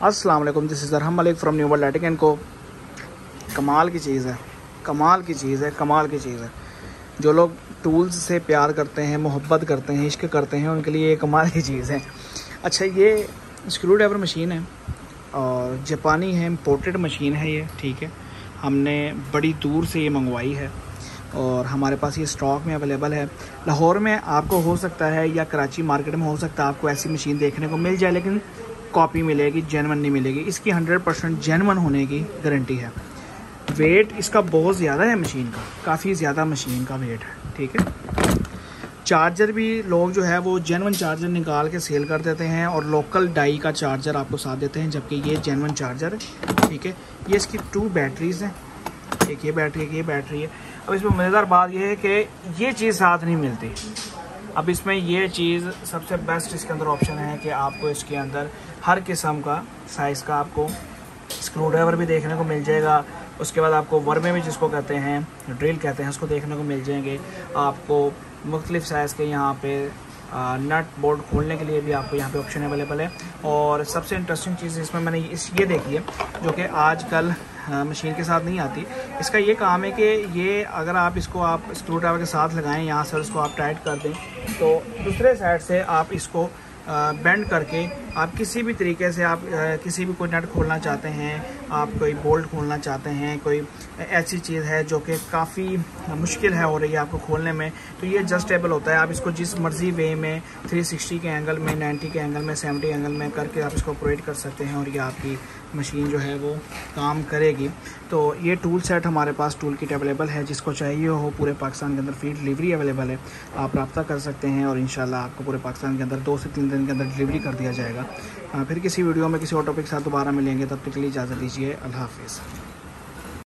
अस्सलाम वालेकुम, this is Arham Malik from New World Lighting and Co. कमाल की चीज़ है, कमाल की चीज़ है, कमाल की चीज़ है। जो लोग टूल्स से प्यार करते हैं, मोहब्बत करते हैं, इश्क करते हैं, उनके लिए ये कमाल की चीज़ है। अच्छा, ये स्क्रू ड्राइवर मशीन है और जापानी है, इम्पोर्टेड मशीन है ये, ठीक है। हमने बड़ी दूर से ये मंगवाई है और हमारे पास ये स्टॉक में अवेलेबल है। लाहौर में आपको हो सकता है या कराची मार्केट में हो सकता है आपको ऐसी मशीन देखने को मिल जाए, लेकिन कॉपी मिलेगी, जेन्युइन नहीं मिलेगी। इसकी 100% जेन्युइन होने की गारंटी है। वेट इसका बहुत ज़्यादा है मशीन का, काफ़ी ज़्यादा मशीन का वेट है, ठीक है। चार्जर भी लोग जो है वो जेन्युइन चार्जर निकाल के सेल कर देते हैं और लोकल डाई का चार्जर आपको साथ देते हैं, जबकि ये जेन्युइन चार्जर है, ठीक है। ये इसकी 2 बैटरीज़ हैं, एक ये बैटरी, एक ये बैटरी है। अब इसमें मज़ेदार बात यह है कि ये चीज़ साथ नहीं मिलती। अब इसमें ये चीज़ सबसे बेस्ट इसके अंदर ऑप्शन है कि आपको इसके अंदर हर किस्म का साइज़ का आपको स्क्रू ड्राइवर भी देखने को मिल जाएगा। उसके बाद आपको वर्मे भी जिसको कहते हैं, ड्रिल कहते हैं, उसको देखने को मिल जाएंगे। आपको मुख्तलिफ़ साइज़ के यहाँ पे नट बोल्ट खोलने के लिए भी आपको यहाँ पे ऑप्शन अवेलेबल है। और सबसे इंटरेस्टिंग चीज़ इसमें मैंने ये देखी है, जो कि आजकल मशीन के साथ नहीं आती। इसका ये काम है कि ये अगर आप इसको आप स्क्रू ड्राइवर के साथ लगाएं, यहाँ से इसको आप टाइट कर दें, तो दूसरे साइड से आप इसको बेंड करके आप किसी भी तरीके से आप किसी भी कोई नट खोलना चाहते हैं, आप कोई बोल्ट खोलना चाहते हैं, कोई ऐसी चीज़ है जो कि काफ़ी मुश्किल है हो रही है आपको खोलने में, तो ये एडजस्टेबल होता है। आप इसको जिस मर्ज़ी वे में 360 के एंगल में, 90 के एंगल में, 70 एंगल में करके आप इसको ऑपरेट कर सकते हैं और ये आपकी मशीन जो है वो काम करेगी। तो ये टूल सेट हमारे पास टूल किट अवेलेबल है, जिसको चाहिए हो पूरे पाकिस्तान के अंदर फ्री डिलीवरी अवेलेबल है। आप रब्ता कर सकते हैं और इंशाल्लाह आपको पूरे पाकिस्तान के अंदर 2 से 3 दिन के अंदर डिलीवरी कर दिया जाएगा। फिर किसी वीडियो में किसी और टॉपिक के साथ दोबारा मिलेंगे, तब तक के लिए इजाज़त दीजिए। अल्लाह हाफ़िज़।